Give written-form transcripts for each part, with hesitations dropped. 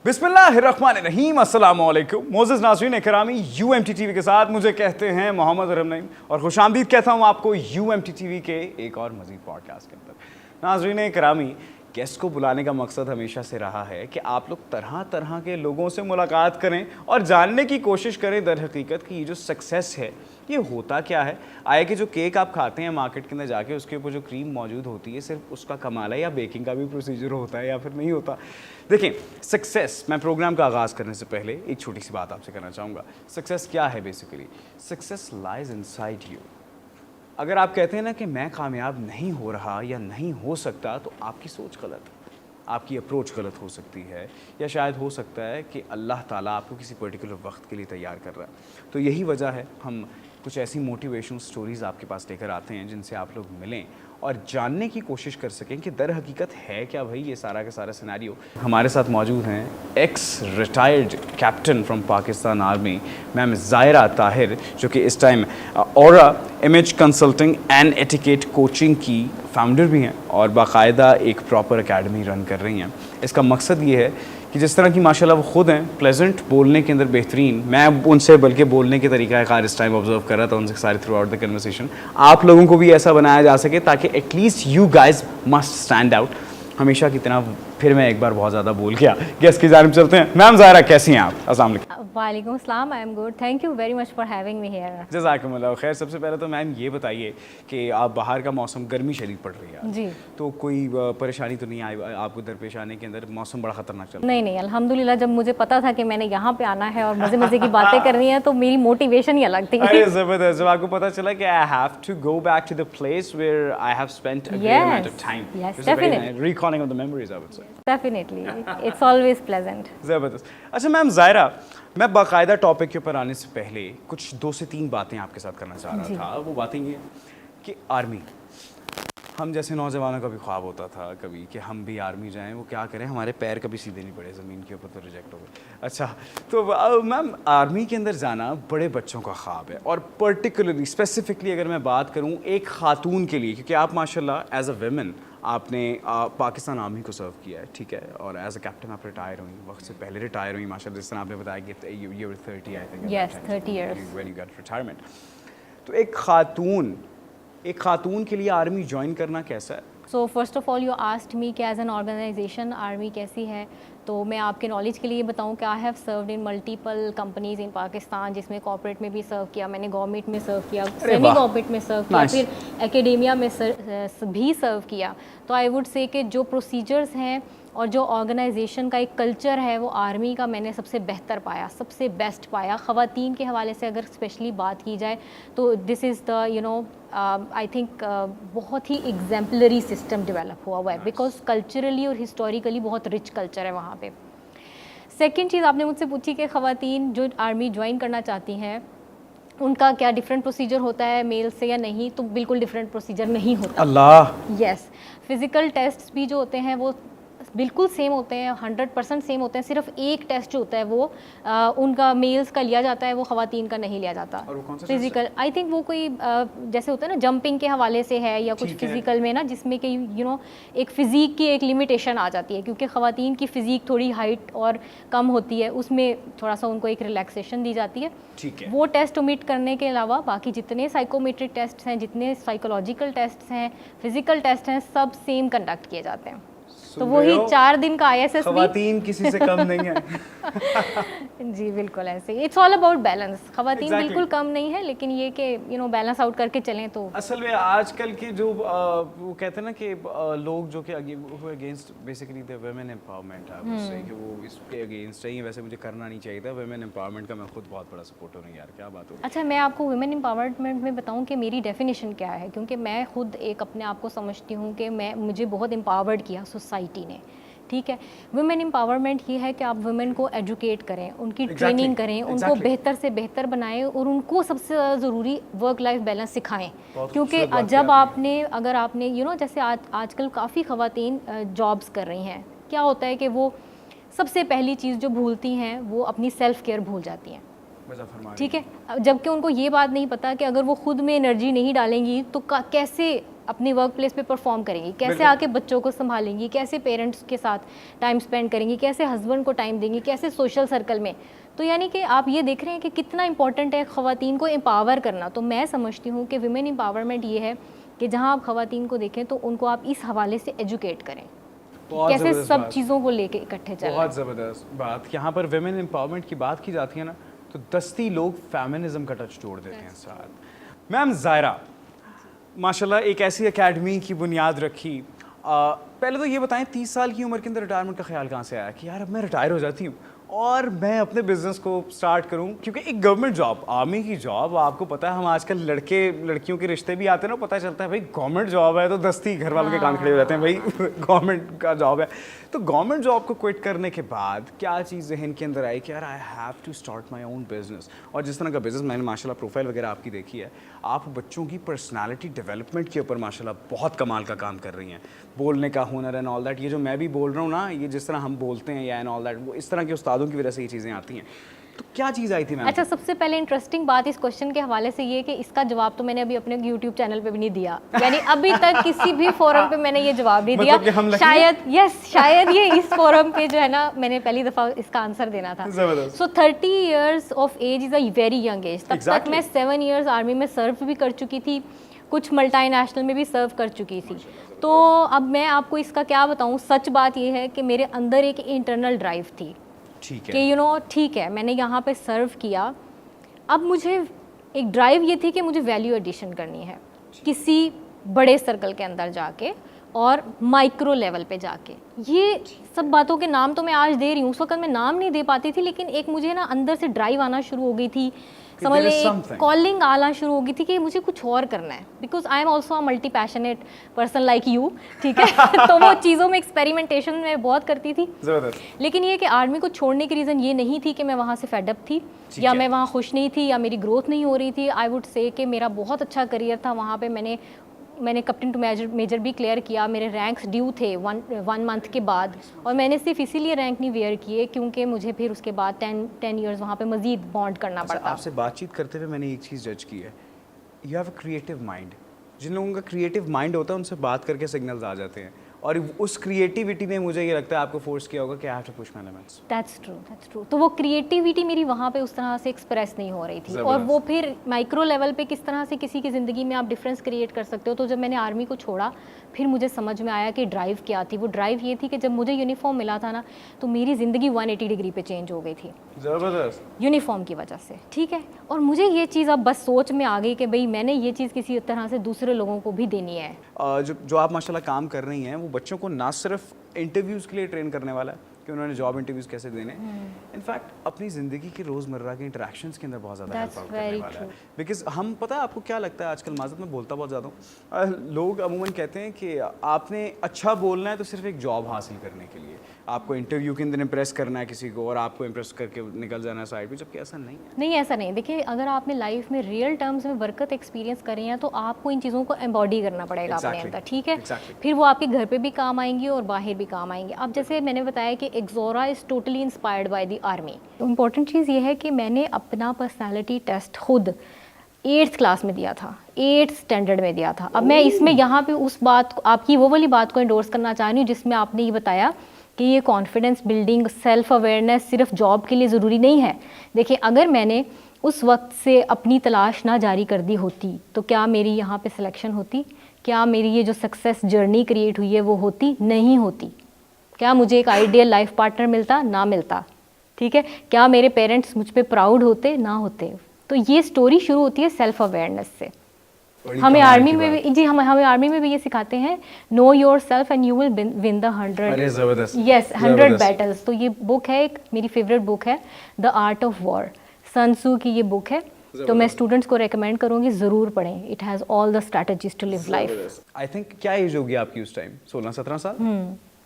बिस्मिल्लाहिर्रहमानिर्रहीम, अस्सलाम वालेकुम। मोअज़्ज़ज़ नाज़रीन इकरामी, UMT TV के साथ मुझे कहते हैं मोहम्मद अरहम नईम और खुशामदीद कहता हूँ आपको UMT TV के एक और मज़ीद पॉडकास्ट के अंदर। नाज़रीन इकरामी, गेस्ट को बुलाने का मकसद हमेशा से रहा है कि आप लोग तरह तरह के लोगों से मुलाकात करें और जानने की कोशिश करें दर हकीकत कि ये जो सक्सेस है ये होता क्या है। आए कि जो केक आप खाते हैं मार्केट के अंदर जाके, उसके ऊपर जो क्रीम मौजूद होती है सिर्फ उसका कमाल है या बेकिंग का भी प्रोसीजर होता है या फिर नहीं होता। देखें, सक्सेस, मैं प्रोग्राम का आगाज़ करने से पहले एक छोटी सी बात आपसे करना चाहूँगा। सक्सेस क्या है basically? Success lies inside you. अगर आप कहते हैं ना कि मैं कामयाब नहीं हो रहा या नहीं हो सकता, तो आपकी सोच गलत है, आपकी अप्रोच गलत हो सकती है, या शायद हो सकता है कि अल्लाह ताला आपको किसी पर्टिकुलर वक्त के लिए तैयार कर रहा है। तो यही वजह है हम कुछ ऐसी मोटिवेशनल स्टोरीज़ आपके पास लेकर आते हैं जिनसे आप लोग मिलें और जानने की कोशिश कर सकें कि दर हकीकत है क्या भाई ये सारा का सारा सिनेरियो। हमारे साथ मौजूद हैं x retired captain from Pakistan army ma'am Zaira Tahir, जो कि इस time aura image consulting and etiquette coaching की फाउंडर भी हैं और बाकायदा एक प्रॉपर एकेडमी रन कर रही हैं। इसका मकसद ये है कि जिस तरह की माशाल्लाह वो खुद हैं प्लेजेंट, बोलने के अंदर बेहतरीन, मैं उनसे बल्कि बोलने के तरीका कार इस टाइम ऑब्जर्व कर रहा था उनसे सारे थ्रू आउट द कन्वर्सेशन, आप लोगों को भी ऐसा बनाया जा सके ताकि at least you guys must stand out. हमेशा की तरह फिर मैं एक बार बहुत ज़्यादा बोल गया, गेस्ट की जानिब चलते हैं। मैम ज़ायरा, कैसी हैं आप? अस्सलाम वालेकुम। वालेकुम अस्सलाम, I am good, thank you very much for having me here. जज़ाकमुल्लाह खैर। सबसे पहले तो मैम ये बताइए कि आप बाहर का मौसम, गर्मी शदीद पड़ रही है जी, तो कोई परेशानी तो नहीं आई आपको दरपेश आने के अंदर? मौसम बड़ा ख़तरनाक चल रहा है। नहीं नहीं, अल्हम्दुलिल्लाह, जब मुझे पता था कि मैंने यहाँ पे आना है और मज़े मज़े की बातें करनी है तो मेरी मोटिवेशन ही अलग थी। अरे ज़बरदस्त, जब आपको पता चला कि I have to go back to the place where I have spent a great amount of time, yes, definitely, recalling of the memories I would say. Definitely, it's always pleasant. ज़बरदस्त। अच्छा मैम ज़ायरा, मैं बाकायदा topic के ऊपर आने से पहले कुछ 2 से 3 बातें आपके साथ करना चाह रहा था। वो बातें ये कि आर्मी, हम जैसे नौजवानों का भी ख्वाब होता था कभी कि हम भी आर्मी जाएं, वो क्या करें, हमारे पैर कभी सीधे नहीं पड़े ज़मीन के ऊपर, तो रिजेक्ट हो गए। अच्छा, तो मैम आर्मी के अंदर जाना बड़े बच्चों का ख्वाब है और पर्टिकुलरली स्पेसिफिकली अगर मैं बात करूं एक ख़ातून के लिए, क्योंकि आप माशाल्लाह एज अ वेमेन आपने पाकिस्तान आर्मी को सर्व किया है, ठीक है, और एज अ कैप्टन आप रिटायर हुई, वक्त से पहले रिटायर हुई माशाल्लाह, जिस तरह आपने बताया कि you were 30 I think, yes 30 years when you get retirement. तो एक खातून के लिए आर्मी ज्वाइन करना कैसा है? So first of all you asked me कि एज एन ऑर्गेनाइजेशन आर्मी कैसी है, तो मैं आपके नॉलेज के लिए बताऊं कि I have served in multiple companies in Pakistan, जिसमें कॉर्पोरेट में भी सर्व किया मैंने, गवर्नमेंट में सर्व किया, सेमी गवर्नमेंट में सर्व किया, फिर एकेडेमिया में भी सर्व किया। तो आई वुड से कि जो प्रोसीजर्स हैं और जो ऑर्गेनाइजेशन का एक कल्चर है वो आर्मी का मैंने सबसे बेहतर पाया, सबसे बेस्ट पाया। ख़वातीन के हवाले से अगर स्पेशली बात की जाए तो this is the I think बहुत ही एग्जाम्पलरी सिस्टम डेवलप हुआ है, बिकॉज कल्चरली और हिस्टोरिकली बहुत रिच कल्चर है वहाँ पे। सेकेंड चीज़ आपने मुझसे पूछी कि ख़वातीन जो आर्मी ज्वाइन करना चाहती हैं उनका क्या डिफरेंट प्रोसीजर होता है मेल से या नहीं, तो बिल्कुल डिफरेंट प्रोसीजर नहीं होता। अल्लाह, यस, फिज़िकल टेस्ट्स भी जो होते हैं वो बिल्कुल सेम होते हैं, 100% सेम होते हैं। सिर्फ एक टेस्ट जो होता है वो उनका मेल्स का लिया जाता है, वो ख़वातीन का नहीं लिया जाता। और वो कौन सा फिजिकल, आई थिंक वो कोई जैसे होता है ना जंपिंग के हवाले से है या कुछ फिजिकल में ना, जिसमें कि एक फ़िज़ीक की एक लिमिटेशन आ जाती है, क्योंकि ख़वातीन की फ़िज़ीक थोड़ी हाइट और कम होती है, उसमें थोड़ा सा उनको एक रिलैक्सेशन दी जाती है। ठीक है। वो टेस्ट ओमिट करने के अलावा बाकी जितने साइकोमेट्रिक टेस्ट हैं, जितने साइकोलॉजिकल टेस्ट हैं, फिजिकल टेस्ट हैं, सब सेम कंडक्ट किए जाते हैं। तो वही 4 दिन का ISS ख़वातीन किसी से कम नहीं है। जी बिल्कुल ऐसे, इट्स ऑल अबाउट बैलेंस। ख़वातीन बिल्कुल कम नहीं है, लेकिन ये कि बैलेंस आउट करके चलें। तो असल में आजकल के जो वो कहते हैं ना कि लोग जो कि against basically the women empowerment है, उससे कि वो इसके अगेंस्ट है, वैसे मुझे करना नहीं चाहिए था। वुमेन एम्पावरमेंट का मैं खुद बहुत बड़ा सपोर्टर हूँ यार, क्या बात हो। अच्छा, मैं आपको वुमेन एम्पावरमेंट में बताऊँ कि मेरी डेफिनेशन क्या है, क्योंकि मैं खुद एक अपने आप को समझती हूँ कि मुझे बहुत एम्पावर्ड किया सोसाइटी ने, ठीक है। वुमेन एम्पावरमेंट ये है कि आप वुमेन को एजुकेट करें, उनकी ट्रेनिंग करें, उनको बेहतर से बेहतर बनाएं और उनको सबसे ज़्यादा ज़रूरी वर्क लाइफ बैलेंस सिखाएं। क्योंकि जब अगर आपने जैसे आजकल काफ़ी ख़वातीन जॉब्स कर रही हैं, क्या होता है कि वो सबसे पहली चीज़ जो भूलती हैं वो अपनी सेल्फ़ केयर भूल जाती हैं, ठीक है। जबकि उनको ये बात नहीं पता कि अगर वो खुद में एनर्जी नहीं डालेंगी तो कैसे अपने वर्क प्लेस पे परफॉर्म करेंगी, कैसे आके बच्चों को संभालेंगी, कैसे पेरेंट्स के साथ टाइम स्पेंड करेंगी, कैसे हस्बैंड को टाइम देंगी, कैसे सोशल सर्कल में। तो यानी कि आप ये देख रहे हैं कि कितना इंपॉर्टेंट है ख़वातीन को एम्पावर करना। तो मैं समझती हूँ कि विमेन एम्पावरमेंट ये है कि जहाँ आप ख़वातीन को देखें तो उनको आप इस हवाले से एजुकेट करें, कैसे सब चीज़ों को लेके इकट्ठे चलें। बहुत ज़बरदस्त बात। यहाँ पर विमेन एम्पावरमेंट की बात की जाती है ना, तो दस्ती लोग फेमिनिज्म का टच जोड़ देते हैं साथ। मैम ज़ायरा, माशाल्लाह एक ऐसी एकेडमी की बुनियाद रखी। पहले तो ये बताएं 30 साल की उम्र के अंदर रिटायरमेंट का ख्याल कहाँ से आया कि यार अब मैं रिटायर हो जाती हूँ और मैं अपने बिजनेस को स्टार्ट करूं? क्योंकि एक गवर्नमेंट जॉब, आर्मी की जॉब, आपको पता है हम आजकल लड़के लड़कियों के रिश्ते भी आते हैं ना, पता चलता है भाई गवर्नमेंट जॉब है तो दस्ती घर वालों के कान खड़े हो जाते हैं, भाई गवर्नमेंट का जॉब है। तो गवर्नमेंट जॉब को क्विट करने के बाद क्या चीज़ जहन के अंदर आई कि यार I have to start my own business? और जिस तरह का बिजनेस मैंने माशाल्लाह प्रोफाइल वगैरह आपकी देखी है, आप बच्चों की पर्सनैलिटी डेवलपमेंट के ऊपर माशाल्लाह बहुत कमाल का काम कर रही हैं। बोलने का हुनर एंड ऑल दैट, ये जो मैं भी बोल रहा हूँ ना, ये जिस तरह हम बोलते हैं या एंड ऑल दैट, वो इस तरह के उस्तादों की वजह से ये चीज़ें आती हैं। तो क्या चीज़ आई थी मैम? अच्छा, सबसे पहले इंटरेस्टिंग बात इस क्वेश्चन के हवाले से ये कि इसका जवाब तो मैंने अभी अपने YouTube चैनल पे भी नहीं दिया, यानी अभी तक किसी भी फोरम पे मैंने ये जवाब नहीं दिया। शायद ये इस फोरम पे जो है ना, मैंने पहली दफ़ा इसका आंसर देना था। So 30 years of age is a very young age. तब तक मैं 7 इयर्स आर्मी में सर्व भी कर चुकी थी, कुछ मल्टीनेशनल में भी सर्व कर चुकी थी। तो अब मैं आपको इसका क्या बताऊँ, सच बात ये है कि मेरे अंदर एक इंटरनल ड्राइव थी कि ठीक है मैंने यहाँ पे सर्व किया, अब मुझे एक ड्राइव ये थी कि मुझे वैल्यू एडिशन करनी है किसी बड़े सर्कल के अंदर जाके और माइक्रो लेवल पे जाके। ये सब बातों के नाम तो मैं आज दे रही हूँ, उस वक्त मैं नाम नहीं दे पाती थी, लेकिन एक मुझे ना अंदर से ड्राइव आना शुरू हो गई थी, समझ लें कॉलिंग आना शुरू हो गई थी कि मुझे कुछ और करना है, because I am also a multi passionate person like you, ठीक है। तो वो चीज़ों में एक्सपेरिमेंटेशन में बहुत करती थी। लेकिन ये कि आर्मी को छोड़ने की रीज़न ये नहीं थी कि मैं वहाँ से फेडअप थी या मैं वहाँ खुश नहीं थी या मेरी ग्रोथ नहीं हो रही थी। आई वुड से कि मेरा बहुत अच्छा करियर था वहाँ पे, मैंने कैप्टन टू मेजर भी क्लियर किया, मेरे रैंक्स ड्यू थे वन मंथ के बाद, और मैंने सिर्फ इसीलिए रैंक नहीं वेयर किए क्योंकि मुझे फिर उसके बाद 10 इयर्स वहाँ पे मज़ीद बॉन्ड करना पड़ता। आपसे बातचीत करते हुए मैंने एक चीज़ जज की है, you have a creative mind. जिन लोगों का क्रिएटिव माइंड होता है उनसे बात करके सिग्नल्स आ जाते हैं, और उस क्रिएटिविटी ने मुझे ये लगता है आपको फोर्स किया होगा कि I have to push my limits. That's true. तो वो क्रिएटिविटी मेरी वहाँ पे उस तरह से एक्सप्रेस नहीं हो रही थी, और वो फिर माइक्रो लेवल पे किस तरह से किसी की ज़िंदगी में आप डिफरेंस क्रिएट कर सकते हो। तो जब मैंने आर्मी को छोड़ा फिर मुझे समझ में आया कि ड्राइव क्या थी। वो ड्राइव ये थी कि जब मुझे यूनिफॉर्म मिला था ना, तो मेरी ज़िंदगी 180 डिग्री पे चेंज हो गई थी ज़बरदस्त यूनिफॉर्म की वजह से, ठीक है। और मुझे ये चीज़ अब बस सोच में आ गई कि भाई मैंने ये चीज़ किसी तरह से दूसरे लोगों को भी देनी है। जो आप माशाल्लाह काम कर रही हैं वो बच्चों को ना सिर्फ इंटरव्यूज़ के लिए ट्रेन करने वाला है कि उन्होंने जॉब इंटरव्यूज़ कैसे देने, इनफैक्ट अपनी ज़िंदगी की रोज़मर्रा के इंटरेक्शंस के अंदर बहुत ज़्यादा हेल्प आउट करने वाला है। बिकॉज हम, पता है आपको क्या लगता है, आजकल माज़रत में बोलता बहुत ज़्यादा हूँ, लोग अमूमन कहते हैं कि आपने अच्छा बोलना है तो सिर्फ एक जॉब हासिल करने के लिए आपको इंटरव्यू के अंदर इम्प्रेस करना है किसी को और आपको इम्प्रेस करके निकल जाना है साइड पे, जबकि ऐसा नहीं है। नहीं, ऐसा नहीं। देखिए, अगर आपने लाइफ में रियल टर्म्स में बरकत एक्सपीरियंस करी है तो आपको इन चीज़ों को एम्बॉडी करना पड़ेगा अपने अंदर, ठीक है। फिर वो आपके घर पे भी काम आएंगी और बाहर भी काम आएंगे। अब जैसे मैंने बताया कि Exora is totally inspired by the army. Important चीज़ ये है कि मैंने अपना पर्सनैलिटी टेस्ट खुद 8th क्लास में दिया था, 8th स्टैंडर्ड में दिया था। अब मैं इसमें यहाँ पे उस बात, आपकी वो वाली बात को एंडोर्स करना चाह रही हूँ जिसमें आपने ये बताया कि ये कॉन्फिडेंस बिल्डिंग, सेल्फ अवेयरनेस सिर्फ जॉब के लिए ज़रूरी नहीं है। देखिए, अगर मैंने उस वक्त से अपनी तलाश ना जारी कर दी होती तो क्या मेरी यहाँ पे सिलेक्शन होती? क्या मेरी ये जो सक्सेस जर्नी क्रिएट हुई है वो होती? नहीं होती। क्या मुझे एक आइडियल लाइफ पार्टनर मिलता? ना मिलता, ठीक है। क्या मेरे पेरेंट्स मुझ पर प्राउड होते? ना होते। तो ये स्टोरी शुरू होती है सेल्फ अवेयरनेस से। हमें आर्मी में भी हमें आर्मी में भी ये सिखाते हैं, know yourself and you will win the 100 battles. तो ये बुक है, एक मेरी फेवरेट बुक है, the art of war, Sun Tzu की ये बुक है। तो मैं स्टूडेंट्स को रेकमेंड करूंगी, ज़रूर पढ़ें। It has all the strategies to live life. I think क्या एज होगी आपकी उस टाइम? 16-17 साल?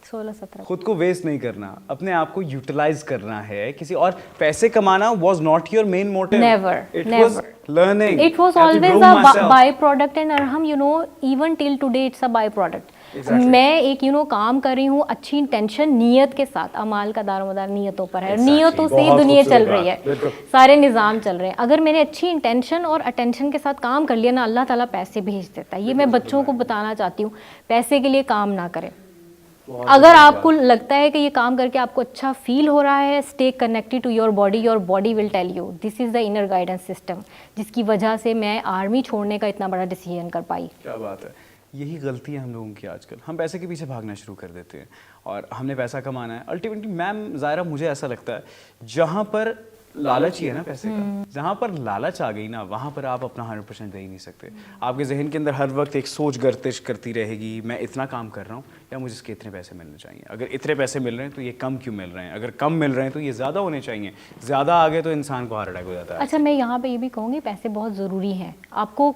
16-17 खुद को वेस्ट नहीं करना, अपने आप को यूटिलाइज करना है, किसी और पैसे कमाना was not your main motive. Never, It never. was learning. It was I have to always grow a myself. by product and Arham, you know, even till today it's a by product. Exactly. मैं एक काम कर रही हूँ अच्छी intention नियत के साथ, अमाल का दारोमदार नियतों पर है। Exactly. नियतों से ही बहुत दुनिया खूबसूरत चल रही बात, बिल्कुल। है, सारे निज़ाम चल रहे हैं। अगर मैंने अच्छी इंटेंशन और अटेंशन के साथ काम कर लिया ना, अल्लाह ताला पैसे भेज देता है। ये मैं बच्चों को बताना चाहती हूँ, पैसे के लिए काम ना करें। अगर आपको लगता है कि ये काम करके आपको अच्छा फील हो रहा है, stay connected to your body will tell you this is the inner guidance system, जिसकी वजह से मैं आर्मी छोड़ने का इतना बड़ा डिसीजन कर पाई। क्या बात है, यही गलती है हम लोगों की आजकल। हम पैसे के पीछे भागना शुरू कर देते हैं और हमने पैसा कमाना है। अल्टीमेटली मैम ज़ाहिरा, मुझे ऐसा लगता है जहाँ पर लालच ही है ना पैसे का, जहाँ पर लालच आ गई ना, वहाँ पर आप अपना 100% दे ही नहीं सकते। आपके जहन के अंदर हर वक्त एक सोच गर्दिश करती रहेगी, मैं इतना काम कर रहा हूँ या मुझे इसके इतने पैसे मिलने चाहिए। अगर इतने पैसे मिल रहे हैं तो ये कम क्यों मिल रहे हैं, अगर कम मिल रहे हैं तो ये ज़्यादा होने चाहिए। ज़्यादा आ गए तो इंसान को हार्ट अटैक हो जाता है। अच्छा, मैं यहाँ पे ये भी कहूँगी पैसे बहुत ज़रूरी हैं, आपको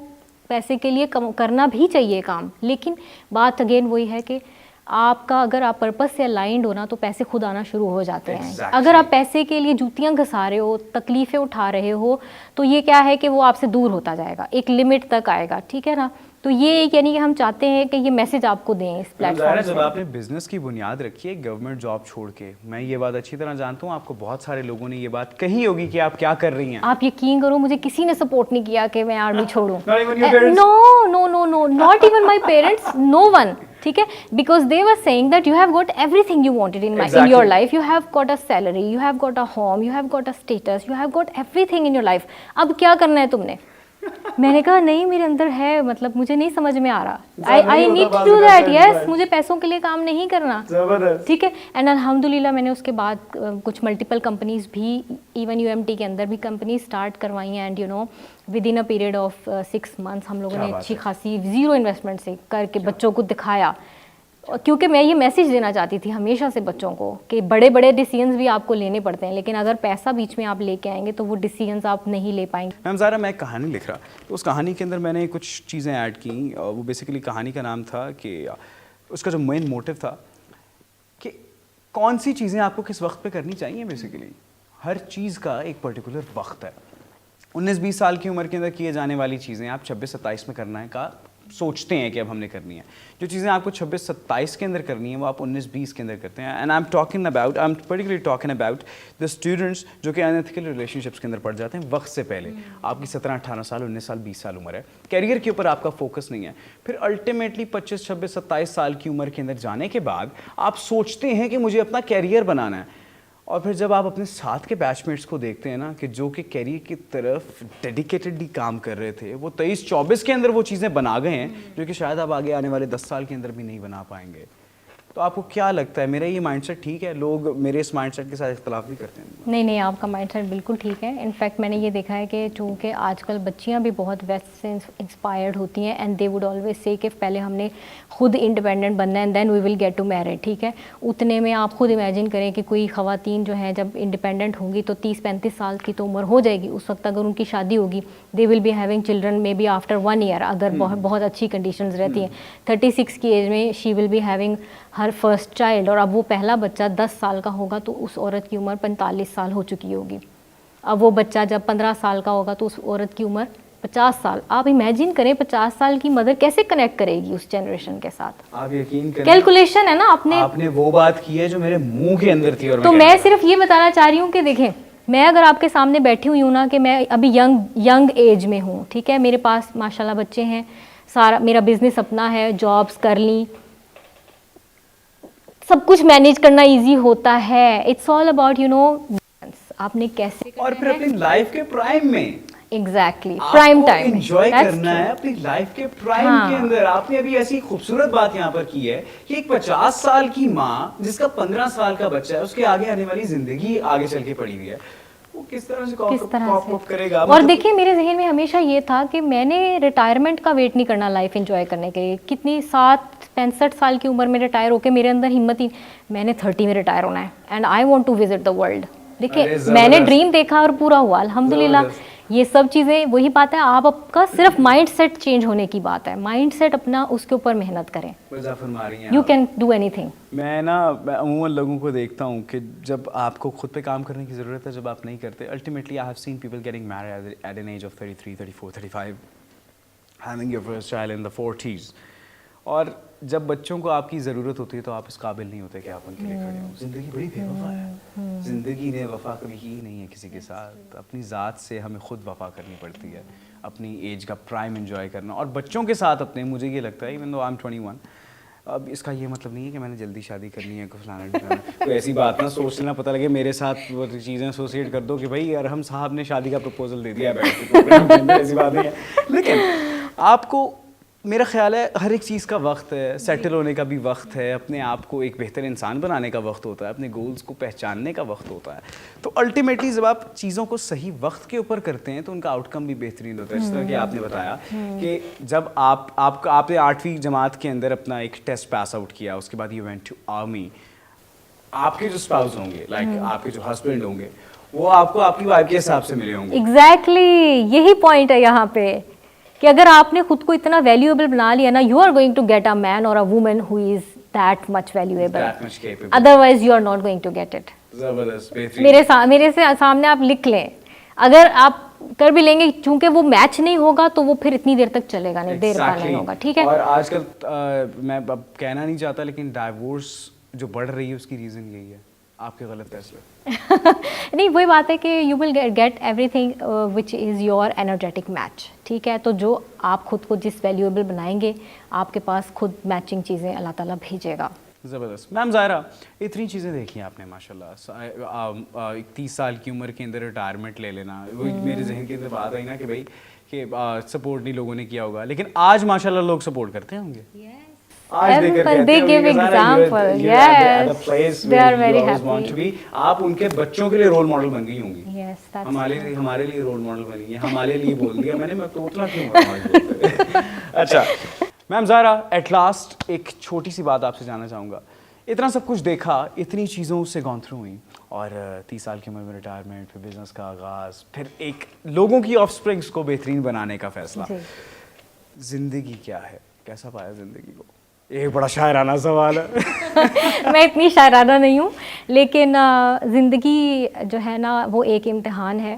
पैसे के लिए करना भी चाहिए काम, लेकिन बात अगेन वही है कि आपका अगर आप पर्पस से अलाइंड हो ना तो पैसे खुद आना शुरू हो जाते हैं। Exactly. अगर आप पैसे के लिए जूतियां घसा रहे हो, तकलीफ़ें उठा रहे हो, तो ये क्या है कि वो आपसे दूर होता जाएगा, एक लिमिट तक आएगा, ठीक है ना। तो ये यानी कि हम चाहते हैं कि ये मैसेज आपको दें इस प्लेटफॉर्म जब से। आपने बिजनेस की बुनियाद रखी है गवर्नमेंट जॉब छोड़ के, मैं ये बात अच्छी तरह जानता हूँ, आपको बहुत सारे लोगों ने ये बात कही होगी कि आप क्या कर रही हैं। आप यकीन करो, मुझे किसी ने सपोर्ट नहीं किया कि मैं आर्मी छोड़ूं। Not even your parents? No no no no, not even my parents, no one, ठीक है, because they were saying that you have got everything you wanted in Exactly. Your life, you have got a salary, you have got a home, you have got a status, you have got everything in your life, अब क्या करना है तुमने। मैंने कहा नहीं, मेरे अंदर है, मतलब मुझे नहीं समझ में आ रहा, I need to do that, yes, मुझे पैसों के लिए काम नहीं करना, ठीक है। एंड अल्हम्दुलिल्लाह मैंने उसके बाद कुछ मल्टीपल कंपनीज भी, इवन यूएमटी के अंदर भी कंपनी स्टार्ट करवाई हैं, and you know with in a period of 6 months हम लोगों ने अच्छी खासी ज़ीरो इन्वेस्टमेंट से करके बच्चों को दिखाया, क्योंकि मैं ये मैसेज देना चाहती थी हमेशा से बच्चों को कि बड़े बड़े डिसीजंस भी आपको लेने पड़ते हैं, लेकिन अगर पैसा बीच में आप लेके आएंगे तो वो डिसीजंस आप नहीं ले पाएंगे। मैम ज़ाहिरा, मैं एक कहानी लिख रहा, तो उस कहानी के अंदर मैंने कुछ चीज़ें ऐड की। वो बेसिकली कहानी का नाम था कि उसका जो मेन मोटिव था कि कौन सी चीज़ें आपको किस वक्त पे करनी चाहिए। बेसिकली हर चीज़ का एक पर्टिकुलर वक्त है। 19-20 साल की उम्र के अंदर किए जाने वाली चीज़ें आप 26-27 में करना है का सोचते हैं कि अब हमने करनी है। जो चीज़ें आपको 26-27 के अंदर करनी है वो आप 19-20 के अंदर करते हैं। And I am particularly talking about the students जो कि अनएथिकल रिलेशनशिप्स के अंदर पड़ जाते हैं वक्त से पहले। आपकी 17-18 साल, 19 साल, 20 साल उम्र है, कैरियर के ऊपर आपका फोकस नहीं है। फिर अल्टीमेटली 25-26-27 साल की उम्र के अंदर जाने के बाद आप सोचते हैं कि मुझे अपना कैरियर बनाना है, और फिर जब आप अपने साथ के बैचमेट्स को देखते हैं ना कि जो कि कैरियर की तरफ डेडिकेटेडली काम कर रहे थे, वो 23-24 के अंदर वो चीज़ें बना गए हैं जो कि शायद आप आगे आने वाले 10 साल के अंदर भी नहीं बना पाएंगे। तो आपको क्या लगता है, मेरा ये माइंडसेट ठीक है? लोग मेरे इस माइंडसेट के साथ इख्तलाफ भी करते हैं। नहीं नहीं, आपका माइंडसेट बिल्कुल ठीक है। इनफैक्ट मैंने ये देखा है कि चूँकि आजकल बच्चियां भी बहुत वेस्ट से इंस्पायर्ड होती हैं, and they would always say कि पहले हमने खुद इंडिपेंडेंट बनना है and then we will get to married, ठीक है। उतने में आप खुद इमेजिन करें कि कोई ख़वातीन जो हैं जब इंडिपेंडेंट होंगी तो 30-35 साल की तो उम्र हो जाएगी। उस वक्त अगर उनकी शादी होगी, they will be having children may be after 1 year, अगर बहुत अच्छी कंडीशंस रहती हैं। 36 की एज में she will be having her first child, और अब वो पहला बच्चा 10 साल का होगा तो उस औरत की उम्र 45 साल हो चुकी होगी। अब वो बच्चा जब 15 साल का होगा तो उस औरत की उम्र 50 साल। आप इमेजिन करें 50 साल की मदर कैसे कनेक्ट करेगी उस जनरेशन के साथ। आप यकीन करें, कैलकुलेशन है ना। आपने वो बात की है जो मेरे मुंह के अंदर थी। और तो मैं सिर्फ ये बताना चाह रही हूँ कि देखें, मैं अगर आपके सामने बैठी हुई हूँ ना कि मैं अभी यंग एज में हूँ, ठीक है, मेरे पास माशाल्लाह बच्चे हैं, सारा मेरा बिजनेस अपना है, जॉब्स कर ली, सब कुछ मैनेज करना इजी होता है। It's all about you know आपने कैसे और फिर अपनी लाइफ के प्राइम में एग्जैक्टली प्राइम टाइम एंजॉय करना है अपनी लाइफ के प्राइम हाँ। के अंदर। आपने अभी ऐसी खूबसूरत बात यहाँ पर की है कि एक 50 साल की माँ जिसका 15 साल का बच्चा है, उसके आगे आने वाली जिंदगी आगे चल के पड़ी हुई है, वो किस तरह से कॉप करेगा। और देखिए मेरे जहन में हमेशा ये था कि मैंने रिटायरमेंट का वेट नहीं करना लाइफ एंजॉय करने के लिए। कितनी 65 साल की उम्र में रिटायर होके मेरे अंदर हिम्मत ही, मैंने 30 में रिटायर होना है and I want to visit the world. देखिए मैंने ड्रीम देखा और पूरा हुआ अल्हम्दुलिल्लाह। یہ سب چیزیں وہی بات ہے, آپ کا صرف مائنڈ سیٹ چینج ہونے کی بات ہے, مائنڈ سیٹ اپنا اس کے اوپر محنت کریں, you can do any thing. میں عموماً لوگوں کو دیکھتا ہوں کہ جب آپ کو خود پہ کام کرنے کی ضرورت ہے, جب آپ نہیں کرتے, ultimately I have seen people getting married at an age of 33, 34, 35, having your first child in the 40s. اور جب بچوں کو آپ کی ضرورت ہوتی ہے تو آپ اس قابل نہیں ہوتے کہ آپ ان کے لیے کھڑے ہوں. زندگی بڑی بے وفا ہے, زندگی نے وفا کبھی کی نہیں ہے کسی کے ساتھ. اپنی ذات سے ہمیں خود وفا کرنی پڑتی ہے, اپنی ایج کا پرائم انجوائے کرنا, اور بچوں کے ساتھ اپنے, مجھے یہ لگتا ہے ایون دو آئی ایم 21, اب اس کا یہ مطلب نہیں ہے کہ میں نے جلدی شادی کرنی ہے, کوئی فلانا کوئی ایسی بات نہ سوچ لینا, پتہ لگے میرے ساتھ وہ چیزیں ایسوسیٹ کر دو کہ بھائی ارحم صاحب نے شادی کا پرپوزل دے دیا بیٹھ کے پروگرام کے اندر, ایسی بات نہیں ہے. لیکن آپ کو, میرا خیال ہے ہر ایک چیز کا وقت ہے, سیٹل ہونے کا بھی وقت ہے, اپنے آپ کو ایک بہتر انسان بنانے کا وقت ہوتا ہے, اپنے گولز کو پہچاننے کا وقت ہوتا ہے. تو الٹیمیٹلی جب آپ چیزوں کو صحیح وقت کے اوپر کرتے ہیں تو ان کا آؤٹ کم بھی بہترین ہوتا ہے. جس طرح کہ آپ نے بتایا کہ جب آپ نے 8ویں جماعت کے اندر اپنا ایک ٹیسٹ پاس آؤٹ کیا, اس کے بعد یو وینٹ ٹو آرمی, آپ کے جو اسپاؤس ہوں گے, لائک آپ کے جو ہسبینڈ ہوں گے, وہ آپ کو آپ کی وائف کے حساب سے ملے ہوں گے. ایگزیکٹلی یہی پوائنٹ ہے یہاں پہ کہ اگر آپ نے خود کو اتنا ویلیویبل بنا لیا نا, you are going to get a man اور a woman who is that much valuable, otherwise you are not going to get it. میرے سے سامنے آپ لکھ لیں, اگر آپ کر بھی لیں گے, چونکہ وہ میچ نہیں ہوگا تو وہ پھر اتنی دیر تک چلے گا نہیں, دیر کا نہیں ہوگا. ٹھیک ہے, اور آج کل میں اب کہنا نہیں چاہتا لیکن ڈائیورس جو بڑھ رہی ہے اس کی ریزن یہی ہے, آپ کے غلط فیصلے. نہیں, وہی بات ہے کہ you will get everything which is your energetic match. ٹھیک ہے, تو جو آپ خود کو جس ویلیویبل بنائیں گے, آپ کے پاس خود میچنگ چیزیں اللہ تعالیٰ بھیجے گا. زبردست. میم ظاہرہ, اتنی چیزیں دیکھی ہیں آپ نے ماشاء اللہ, 30 سال کی عمر کے اندر ریٹائرمنٹ لے لینا, وہی میرے ذہن کے اندر بات آئی نا کہ بھائی کہ سپورٹ نہیں لوگوں نے کیا ہوگا, لیکن آج ماشاء اللہ لوگ سپورٹ کرتے ہوں گے. آپ ان کے بچوں کے لیے رول ماڈل بن گئی ہوں گی, ہمارے لیے رول ماڈل بنی ہے, ہمارے لیے بول دیا میں نے, میں تو اتنا کیوں. اچھا میم ظاہرہ, ایٹ لاسٹ ایک چھوٹی سی بات آپ سے جاننا چاہوں گا. اتنا سب کچھ دیکھا, اتنی چیزوں سے گون تھرو ہوئی, اور 30 سال کی عمر میں ریٹائرمنٹ, پھر بزنس کا آغاز, پھر ایک لوگوں کی آف اسپرنگس کو بہترین بنانے کا فیصلہ. زندگی کیا ہے, کیسا پایا زندگی کو؟ ایک بڑا شاعرانہ سوال ہے. میں اتنی شاعرانہ نہیں ہوں, لیکن زندگی جو ہے نا وہ ایک امتحان ہے,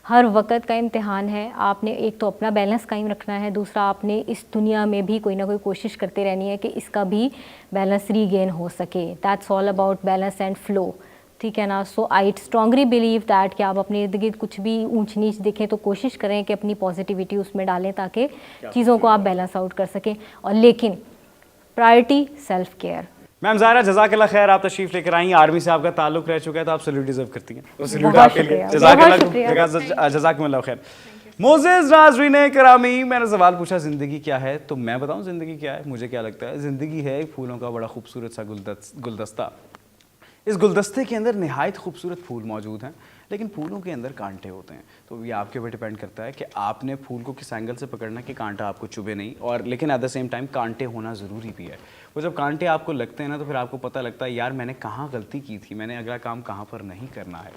ہر وقت کا امتحان ہے. آپ نے ایک تو اپنا بیلنس قائم رکھنا ہے, دوسرا آپ نے اس دنیا میں بھی کوئی نہ کوئی کوشش کرتے رہنی ہے کہ اس کا بھی بیلنس ری گین ہو سکے. That's all about balance and flow. ٹھیک ہے نا, سو آئی اسٹرانگلی بلیو دیٹ کہ آپ اپنے ارد گرد کچھ بھی اونچ نیچ دیکھیں تو کوشش کریں کہ اپنی پازیٹیوٹی اس میں ڈالیں تاکہ چیزوں کو آپ بیلنس آؤٹ کر سکیں. اور لیکن پرائرٹی سیلف کیئر. میم ظاہرہ, جزاک اللہ خیر, آپ تشریف لے کر آئیں. آرمی سے آپ کا تعلق رہ چکا ہے تو آپ سیلیوٹ ڈیزرو کرتی ہیں, وہ سیلیوٹ آپ کے لیے. جزاک اللہ خیر. معزز ناظرین کرامی, میں نے سوال پوچھا زندگی کیا ہے, تو میں بتاؤں زندگی کیا ہے. مجھے کیا لگتا ہے, زندگی ہے ایک پھولوں کا بڑا خوبصورت سا گلدستہ. اس گلدستے کے اندر نہایت خوبصورت پھول موجود ہیں, لیکن پھولوں کے اندر کانٹے ہوتے ہیں. تو یہ آپ کے اوپر ڈپینڈ کرتا ہے کہ آپ نے پھول کو کس اینگل سے پکڑنا کہ کانٹا آپ کو چبھے نہیں, اور لیکن ایٹ دا سیم ٹائم کانٹے ہونا ضروری بھی ہے. وہ جب کانٹے آپ کو لگتے ہیں نا تو پھر آپ کو پتہ لگتا ہے یار میں نے کہاں غلطی کی تھی, میں نے اگلا کام کہاں پر نہیں کرنا ہے.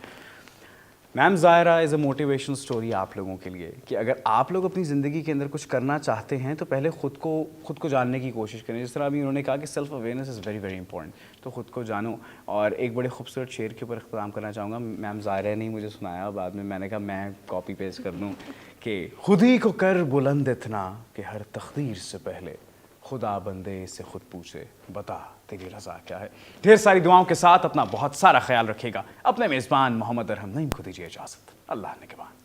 میم ظاہرہ از اے موٹیویشنل اسٹوری آپ لوگوں کے لیے کہ اگر آپ لوگ اپنی زندگی کے اندر کچھ کرنا چاہتے ہیں تو پہلے خود کو جاننے کی کوشش کریں. جس طرح ابھی انہوں نے کہا کہ self awareness is very very important, تو خود کو جانو. اور ایک بڑے خوبصورت شعر کے اوپر اختتام کرنا چاہوں گا. میم ظاہرہ نے مجھے سنایا, بعد میں نے کہا میں کاپی پیسٹ کر دوں کہ خود ہی کو کر بلند اتنا کہ ہر تقدیر سے پہلے خدا بندے سے خود پوچھے بتا تیری رضا کیا ہے. ڈھیر ساری دعاؤں کے ساتھ اپنا بہت سارا خیال رکھے گا. اپنے میزبان محمد ارحم نعیم کو دیجیے اجازت. اللہ نے کے بعد.